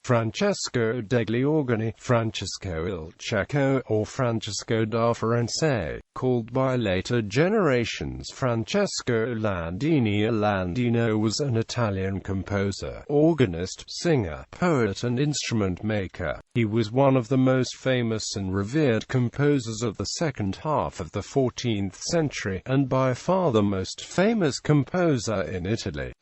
Francesco degli Organi, Francesco il Cieco, or Francesco da Firenze, called by later generations Francesco Landini. Landino was an Italian composer, organist, singer, poet and instrument maker. He was one of the most famous and revered composers of the second half of the 14th century, and by far the most famous composer in Italy.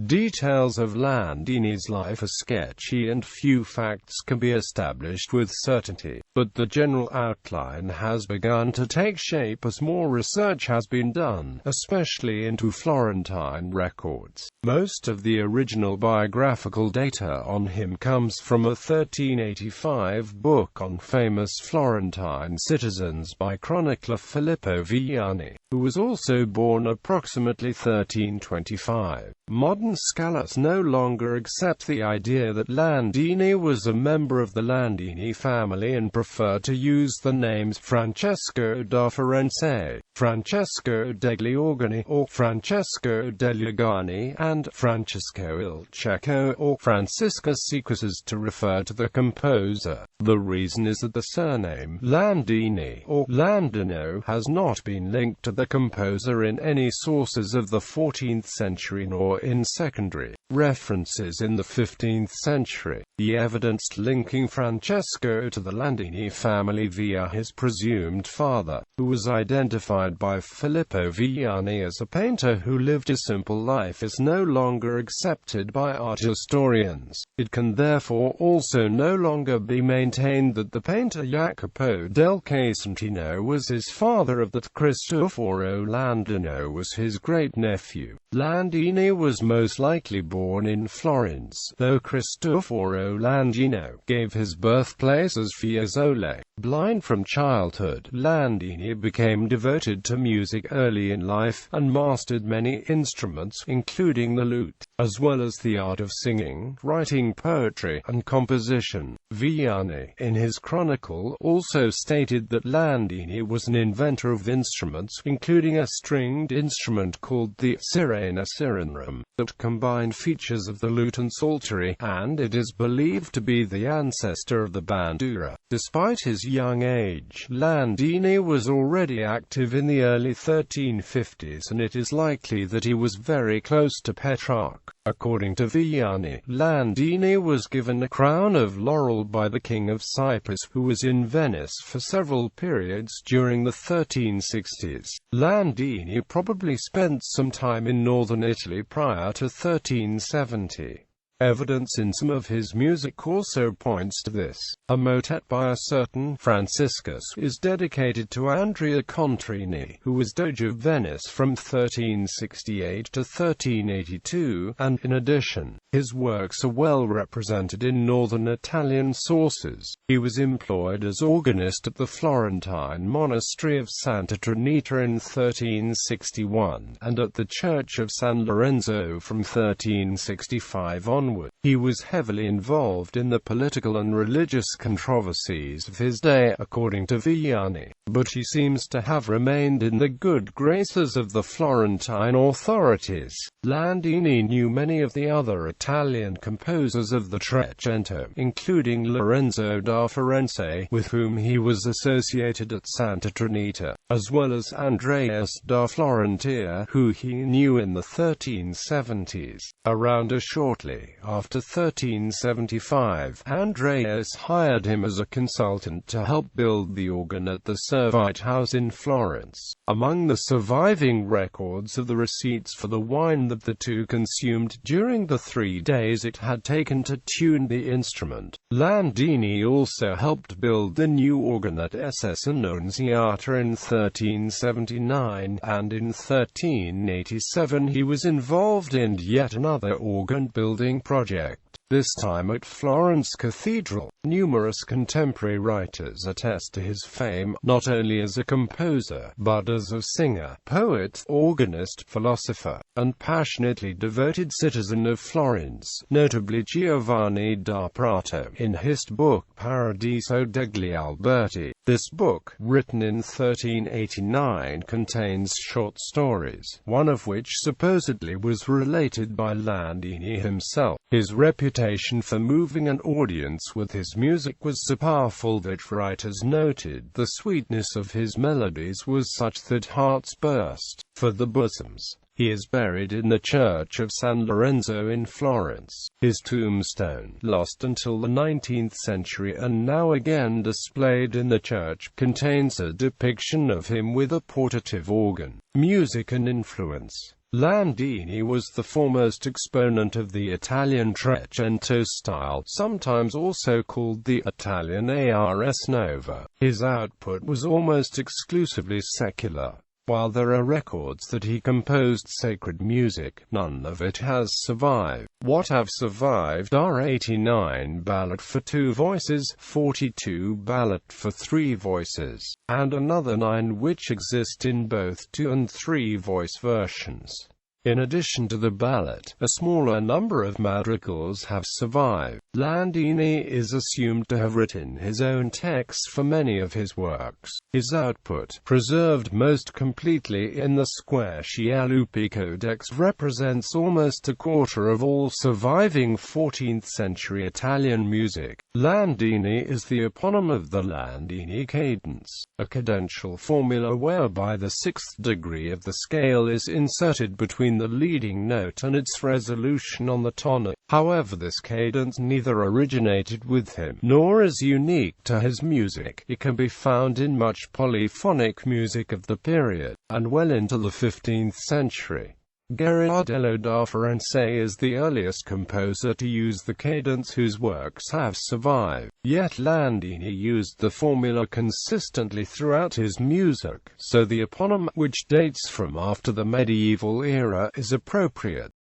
Details of Landini's life are sketchy and few facts can be established with certainty, but the general outline has begun to take shape as more research has been done, especially into Florentine records. Most of the original biographical data on him comes from a 1385 book on famous Florentine citizens by chronicler Filippo Viani, who was also born approximately 1325. Modern scholars no longer accept the idea that Landini was a member of the Landini family and prefer to use the names Francesco da Firenze, Francesco degli Organi, or Francesco degli Organi, and Francesco il Cieco, or Francisca Sequences, to refer to the composer. The reason is that the surname Landini, or Landino, has not been linked to the composer in any sources of the 14th century nor in secondary references in the 15th century. The evidence linking Francesco to the Landini family via his presumed father, who was identified by Filippo Viani as a painter who lived a simple life, is no longer accepted by art historians. It can therefore also no longer be maintained that the painter Jacopo del Casentino was his father, or that Cristoforo Landino was his great-nephew. Landini was most likely born in Florence, though Cristoforo Landino gave his birthplace as Fiesole. Blind from childhood, Landini became devoted to music early in life, and mastered many instruments, including the lute, as well as the art of singing, writing poetry, and composition. Viani, in his chronicle, also stated that Landini was an inventor of instruments, including a stringed instrument called the sirena sirenarum, that combined features of the lute and psaltery, and it is believed to be the ancestor of the bandura. Despite his young age, Landini was already active in the early 1350s, and it is likely that he was very close to Petrarch. According to Viani, Landini was given a crown of laurel by the King of Cyprus, who was in Venice for several periods during the 1360s. Landini probably spent some time in northern Italy prior to 1370. Evidence in some of his music also points to this. A motet by a certain Franciscus is dedicated to Andrea Contrini, who was Doge of Venice from 1368 to 1382, and, in addition, his works are well represented in northern Italian sources. He was employed as organist at the Florentine monastery of Santa Trinita in 1361, and at the church of San Lorenzo from 1365 onward. He was heavily involved in the political and religious controversies of his day, according to Viani, but he seems to have remained in the good graces of the Florentine authorities. Landini knew many of the other Italian composers of the Trecento, including Lorenzo da Firenze, with whom he was associated at Santa Trinita, as well as Andreas da Florentia, who he knew in the 1370s. Around shortly after 1375, Andreas hired him as a consultant to help build the organ at the Servite House in Florence. Among the surviving records of the receipts for the wine that the two consumed during the 3 days it had taken to tune the instrument, Landini also helped build the new organ at SS Annunziata in 1379, and in 1387 he was involved in yet another organ-building project, this time at Florence Cathedral. Numerous contemporary writers attest to his fame, not only as a composer, but as a singer, poet, organist, philosopher, and passionately devoted citizen of Florence, notably Giovanni da Prato, in his book Paradiso degli Alberti, This book, written in 1389, contains short stories, one of which supposedly was related by Landini himself. His reputation for moving an audience with his music was so powerful that writers noted the sweetness of his melodies was such that hearts burst for the bosoms. He is buried in the church of San Lorenzo in Florence. His tombstone, lost until the 19th century and now again displayed in the church, contains a depiction of him with a portative organ. Music and influence. Landini was the foremost exponent of the Italian Trecento style, sometimes also called the Italian Ars Nova. His output was almost exclusively secular. While there are records that he composed sacred music, none of it has survived. What have survived are 89 ballad for 2 voices, 42 ballad for 3 voices, and another 9 which exist in both 2 and 3 voice versions. In addition to the ballad, a smaller number of madrigals have survived. Landini is assumed to have written his own texts for many of his works. His output, preserved most completely in the Squarcialupi Codex, represents almost a quarter of all surviving 14th-century Italian music. Landini is the eponym of the Landini cadence, a cadential formula whereby the 6th degree of the scale is inserted between the leading note and its resolution on the tonic. However, this cadence neither originated with him, nor is unique to his music. It can be found in much polyphonic music of the period, and well into the 15th century. Francesco da Firenze is the earliest composer to use the cadence whose works have survived. Yet Landini used the formula consistently throughout his music, so the eponym, which dates from after the medieval era, is appropriate.